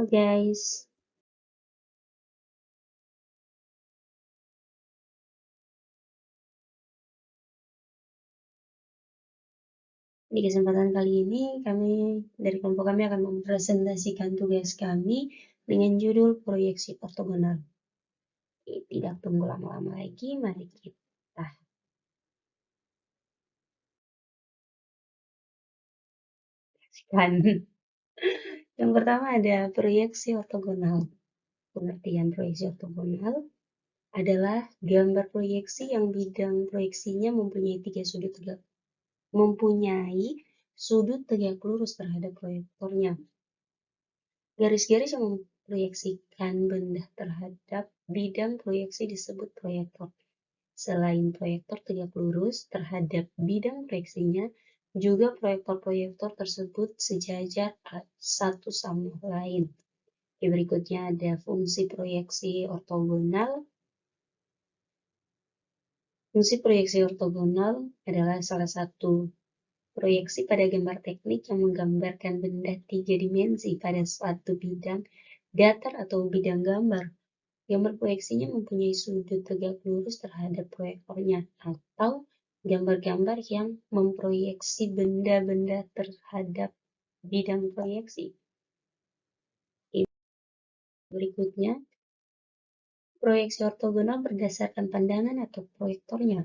Halo guys, di kesempatan kali ini kami dari kelompok kami akan mempresentasikan tugas kami dengan judul proyeksi ortogonal. Tidak tunggu lama-lama lagi, mari kita saksikan. Yang pertama ada proyeksi ortogonal. Pengertian proyeksi ortogonal adalah gambar proyeksi yang bidang proyeksinya mempunyai sudut tegak lurus terhadap proyektornya. Garis-garis yang memproyeksikan benda terhadap bidang proyeksi disebut proyektor. Selain proyektor tegak lurus terhadap bidang proyeksinya, juga proyektor-proyektor tersebut sejajar satu sama lain. Berikutnya ada fungsi proyeksi ortogonal. Fungsi proyeksi ortogonal adalah salah satu proyeksi pada gambar teknik yang menggambarkan benda 3 dimensi pada suatu bidang datar atau bidang gambar. Gambar proyeksinya mempunyai sudut tegak lurus terhadap proyektornya, atau gambar-gambar yang memproyeksi benda-benda terhadap bidang proyeksi. Berikutnya, proyeksi ortogonal berdasarkan pandangan atau proyektornya.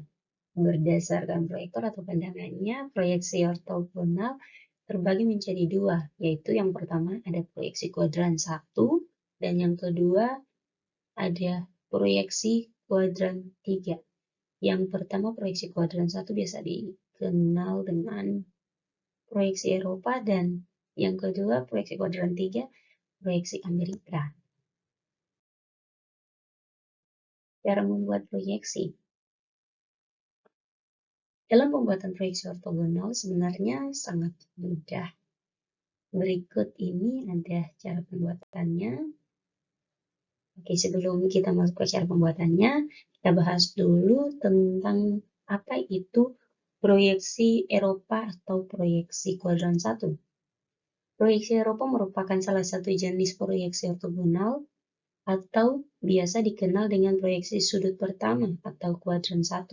Berdasarkan proyektor atau pandangannya, proyeksi ortogonal terbagi menjadi dua, yaitu yang pertama ada proyeksi kuadran 1, dan yang kedua ada proyeksi kuadran 3. Yang pertama proyeksi kuadran 1 biasa dikenal dengan proyeksi Eropa, dan yang kedua proyeksi kuadran 3 proyeksi Amerika. Cara membuat proyeksi. Dalam pembuatan proyeksi ortogonal sebenarnya sangat mudah. Berikut ini ada cara pembuatannya. Oke, sebelum kita masuk ke cara pembuatannya, kita bahas dulu tentang apa itu proyeksi Eropa atau proyeksi kuadran 1. Proyeksi Eropa merupakan salah satu jenis proyeksi ortogonal atau biasa dikenal dengan proyeksi sudut pertama atau kuadran 1.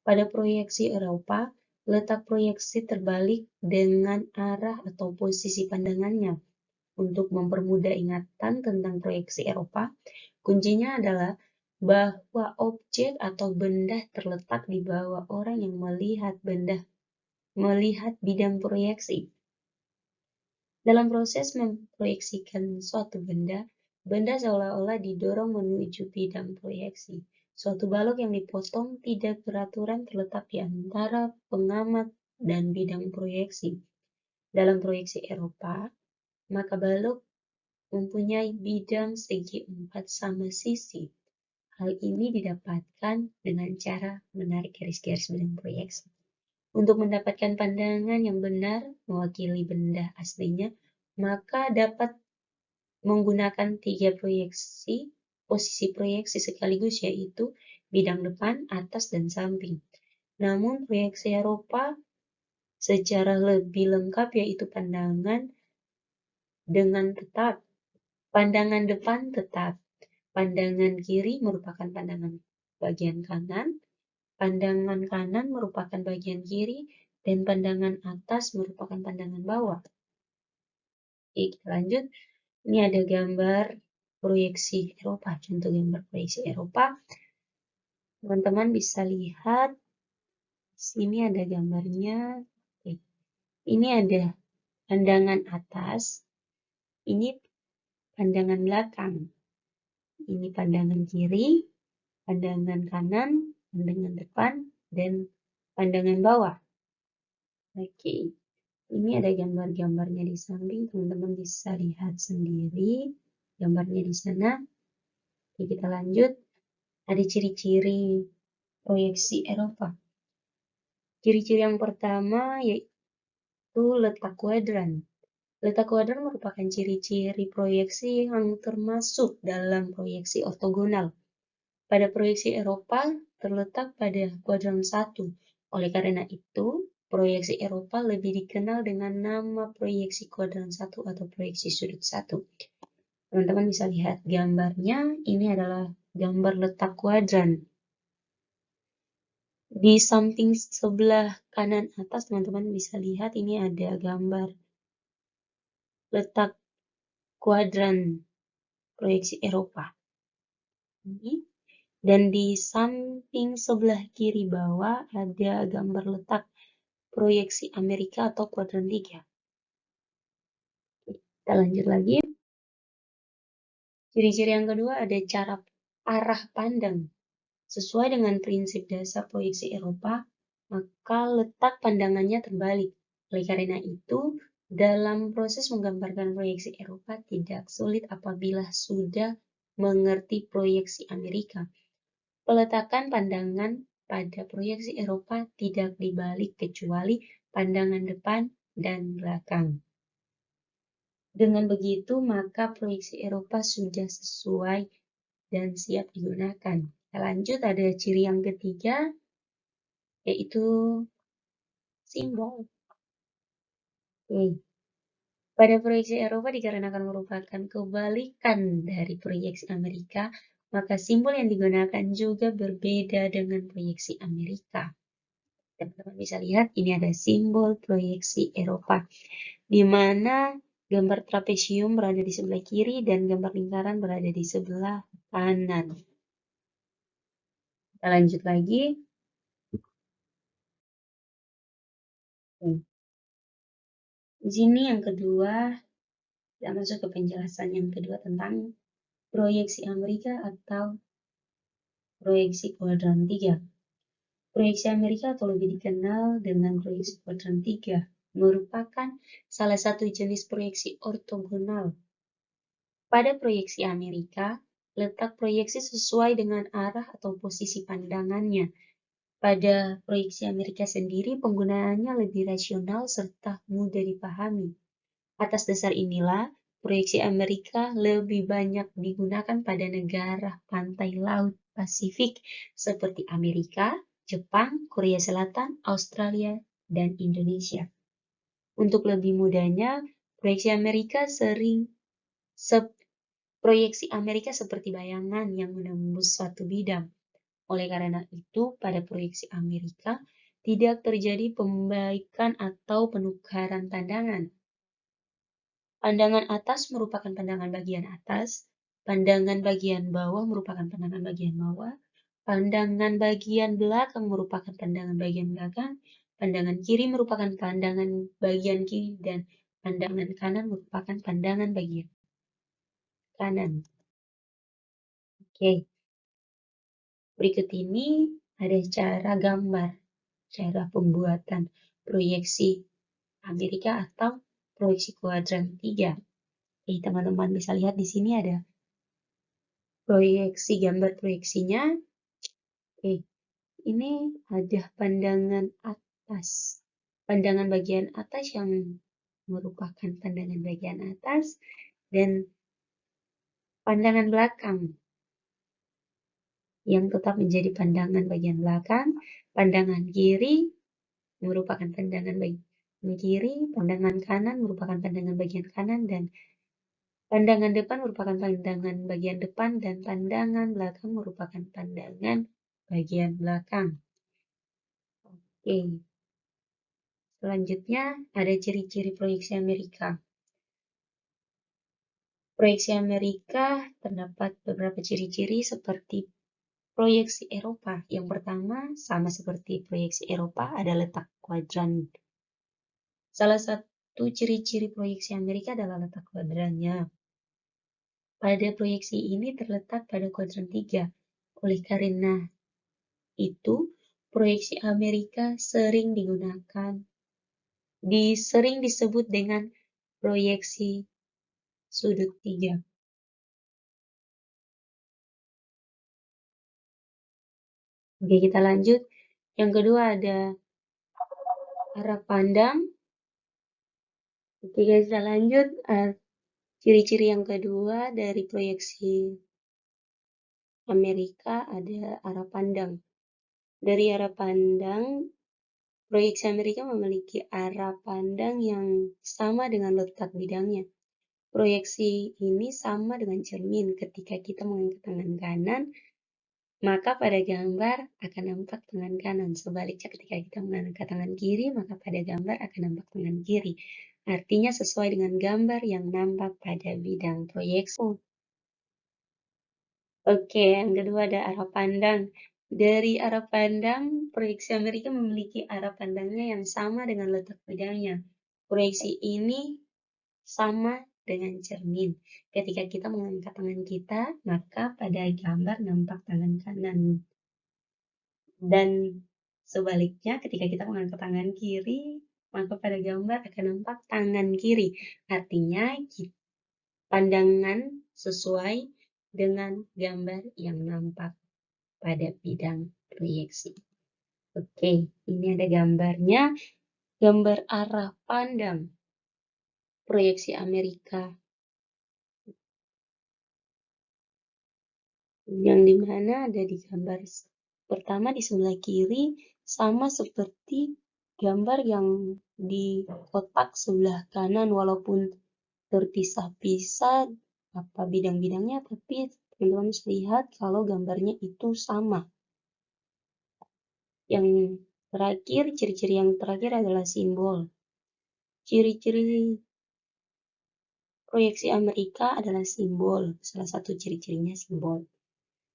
Pada proyeksi Eropa, letak proyeksi terbalik dengan arah atau posisi pandangannya. Untuk mempermudah ingatan tentang proyeksi Eropa, kuncinya adalah bahwa objek atau benda terletak di bawah orang yang melihat bidang proyeksi. Dalam proses memproyeksikan suatu benda seolah-olah didorong menuju bidang proyeksi. Suatu balok yang dipotong tidak beraturan terletak di antara pengamat dan bidang proyeksi. Dalam proyeksi Eropa, maka balok mempunyai bidang segi 4 sama sisi. Hal ini didapatkan dengan cara menarik garis-garis bidang proyeksi. Untuk mendapatkan pandangan yang benar mewakili benda aslinya, maka dapat menggunakan 3 posisi proyeksi sekaligus, yaitu bidang depan, atas, dan samping. Namun proyeksi Eropa secara lebih lengkap yaitu pandangan depan tetap. Pandangan kiri merupakan pandangan bagian kanan, pandangan kanan merupakan bagian kiri, dan pandangan atas merupakan pandangan bawah. Oke, kita lanjut. Ini ada gambar proyeksi Eropa, contoh gambar proyeksi Eropa. Teman-teman bisa lihat, sini ada gambarnya. Oke. Ini ada pandangan atas, ini pandangan belakang. Ini pandangan kiri, pandangan kanan, pandangan depan, dan pandangan bawah. Oke, ini ada gambar-gambarnya di samping, teman-teman bisa lihat sendiri gambarnya di sana. Oke, kita lanjut. Ada ciri-ciri proyeksi Eropa. Ciri-ciri yang pertama yaitu letak kuadran. Letak kuadran merupakan ciri-ciri proyeksi yang termasuk dalam proyeksi ortogonal. Pada proyeksi Eropa terletak pada kuadran 1. Oleh karena itu, proyeksi Eropa lebih dikenal dengan nama proyeksi kuadran 1 atau proyeksi sudut 1. Teman-teman bisa lihat gambarnya, ini adalah gambar letak kuadran. Di samping sebelah kanan atas, teman-teman bisa lihat ini ada gambar letak kuadran proyeksi Eropa. Dan di samping sebelah kiri bawah ada gambar letak proyeksi Amerika atau kuadran 3. Kita lanjut lagi. Ciri-ciri yang kedua ada cara arah pandang. Sesuai dengan prinsip dasar proyeksi Eropa, maka letak pandangannya terbalik. Oleh karena itu, dalam proses menggambarkan proyeksi Eropa tidak sulit apabila sudah mengerti proyeksi Amerika. Peletakan pandangan pada proyeksi Eropa tidak dibalik kecuali pandangan depan dan belakang. Dengan begitu, maka proyeksi Eropa sudah sesuai dan siap digunakan. Kita lanjut, ada ciri yang ketiga, yaitu simbol. Pada proyeksi Eropa dikarenakan merupakan kebalikan dari proyeksi Amerika, maka simbol yang digunakan juga berbeda dengan proyeksi Amerika. Teman-teman bisa lihat, ini ada simbol proyeksi Eropa, di mana gambar trapesium berada di sebelah kiri dan gambar lingkaran berada di sebelah kanan. Kita lanjut lagi. Di sini yang kedua, kita masuk ke penjelasan yang kedua tentang proyeksi Amerika atau proyeksi kuadran 3. Proyeksi Amerika atau lebih dikenal dengan proyeksi kuadran 3 merupakan salah satu jenis proyeksi ortogonal. Pada proyeksi Amerika, letak proyeksi sesuai dengan arah atau posisi pandangannya. Pada proyeksi Amerika sendiri, penggunaannya lebih rasional serta mudah dipahami. Atas dasar inilah, proyeksi Amerika lebih banyak digunakan pada negara pantai laut Pasifik seperti Amerika, Jepang, Korea Selatan, Australia, dan Indonesia. Untuk lebih mudahnya, proyeksi Amerika seperti bayangan yang menembus suatu bidang. Oleh karena itu, pada proyeksi Amerika tidak terjadi pembaikan atau penukaran pandangan. Pandangan atas merupakan pandangan bagian atas, pandangan bagian bawah merupakan pandangan bagian bawah, pandangan bagian belakang merupakan pandangan bagian belakang, pandangan kiri merupakan pandangan bagian kiri, dan pandangan kanan merupakan pandangan bagian kanan. Oke. Berikut ini ada cara gambar, cara pembuatan proyeksi Amerika atau proyeksi kuadran 3. Teman-teman bisa lihat di sini ada proyeksi, gambar proyeksinya. Ini ada pandangan atas. Pandangan bagian atas yang merupakan pandangan bagian atas dan pandangan belakang yang tetap menjadi pandangan bagian belakang. Pandangan kiri merupakan pandangan bagian kiri, pandangan kanan merupakan pandangan bagian kanan, dan pandangan depan merupakan pandangan bagian depan, dan pandangan belakang merupakan pandangan bagian belakang. Oke. Selanjutnya ada ciri-ciri proyeksi Amerika. Proyeksi Amerika terdapat beberapa ciri-ciri seperti proyeksi Eropa. Yang pertama, sama seperti proyeksi Eropa, ada letak kuadran. Salah satu ciri-ciri proyeksi Amerika adalah letak kuadrannya. Pada proyeksi ini terletak pada kuadran 3. Oleh karena itu, proyeksi Amerika sering disebut dengan proyeksi sudut 3. Oke, kita lanjut. Yang kedua ada arah pandang. Oke, kita lanjut. Ciri-ciri yang kedua dari proyeksi Amerika ada arah pandang. Dari arah pandang, proyeksi Amerika memiliki arah pandang yang sama dengan letak bidangnya. Proyeksi ini sama dengan cermin. Ketika kita mengangkat tangan kanan, maka pada gambar akan nampak tangan kanan. Sebaliknya ketika kita mengangkat tangan kiri, maka pada gambar akan nampak tangan kiri. Artinya sesuai dengan gambar yang nampak pada bidang proyeksi. Oke, yang kedua ada arah pandang. Dari arah pandang, proyeksi Amerika memiliki arah pandangnya yang sama dengan letak bidangnya. Proyeksi ini sama dengan cermin. Ketika kita mengangkat tangan kita, maka pada gambar nampak tangan kanan. Dan sebaliknya, ketika kita mengangkat tangan kiri, maka pada gambar akan nampak tangan kiri. Artinya, pandangan sesuai dengan gambar yang nampak pada bidang proyeksi. Oke, ini ada gambarnya. Gambar arah pandang proyeksi Amerika. Yang dimana ada di gambar pertama di sebelah kiri sama seperti gambar yang di kotak sebelah kanan, walaupun terpisah-pisah apa bidang-bidangnya, tapi teman-teman bisa lihat kalau gambarnya itu sama. Yang terakhir, ciri-ciri yang terakhir adalah simbol. Ciri-ciri proyeksi Amerika adalah simbol. Salah satu ciri-cirinya simbol.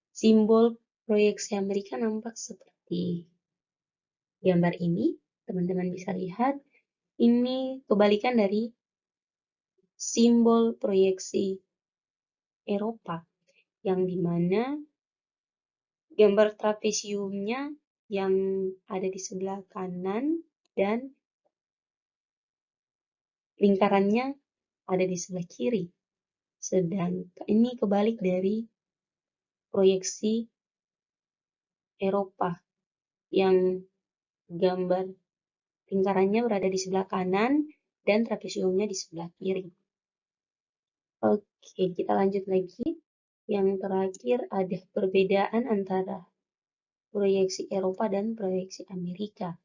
Simbol proyeksi Amerika nampak seperti gambar ini. Teman-teman bisa lihat. Ini kebalikan dari simbol proyeksi Eropa. Yang dimana gambar trapesiumnya yang ada di sebelah kanan dan lingkarannya ada di sebelah kiri. Sedangkan ini kebalik dari proyeksi Eropa yang gambar lingkarannya berada di sebelah kanan dan trapesiumnya di sebelah kiri. Oke, kita lanjut lagi. Yang terakhir ada perbedaan antara proyeksi Eropa dan proyeksi Amerika.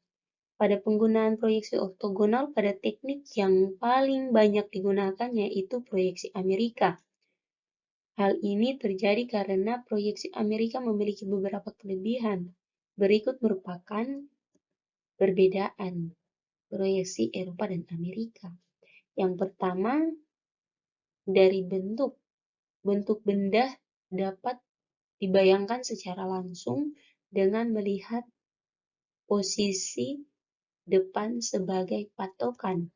Pada penggunaan proyeksi ortogonal, pada teknik yang paling banyak digunakan yaitu proyeksi Amerika. Hal ini terjadi karena proyeksi Amerika memiliki beberapa kelebihan. Berikut merupakan perbedaan proyeksi Eropa dan Amerika. Yang pertama, dari bentuk. Bentuk benda dapat dibayangkan secara langsung dengan melihat posisi depan sebagai patokan.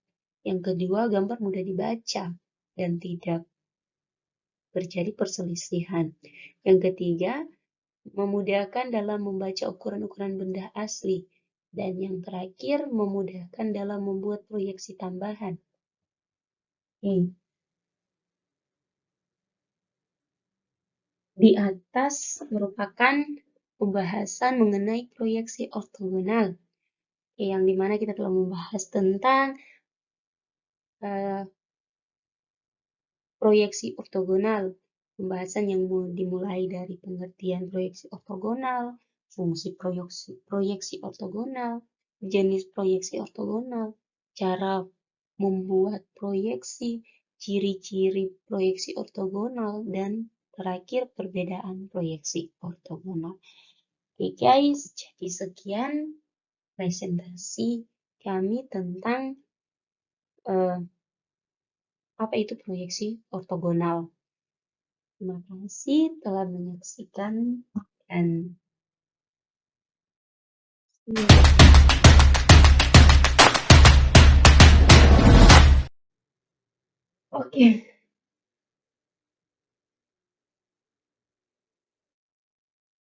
Yang kedua, gambar mudah dibaca dan tidak terjadi perselisihan. Yang ketiga, memudahkan dalam membaca ukuran-ukuran benda asli. Dan yang terakhir, memudahkan dalam membuat proyeksi tambahan. Di atas merupakan pembahasan mengenai proyeksi ortogonal, yang dimana kita telah membahas tentang proyeksi ortogonal. Pembahasan yang dimulai dari pengertian proyeksi ortogonal, fungsi proyeksi ortogonal, jenis proyeksi ortogonal, cara membuat proyeksi, ciri-ciri proyeksi ortogonal, dan terakhir perbedaan proyeksi ortogonal. Oke guys, jadi sekian presentasi kami tentang apa itu proyeksi ortogonal. Terima kasih telah menyaksikan dan oke.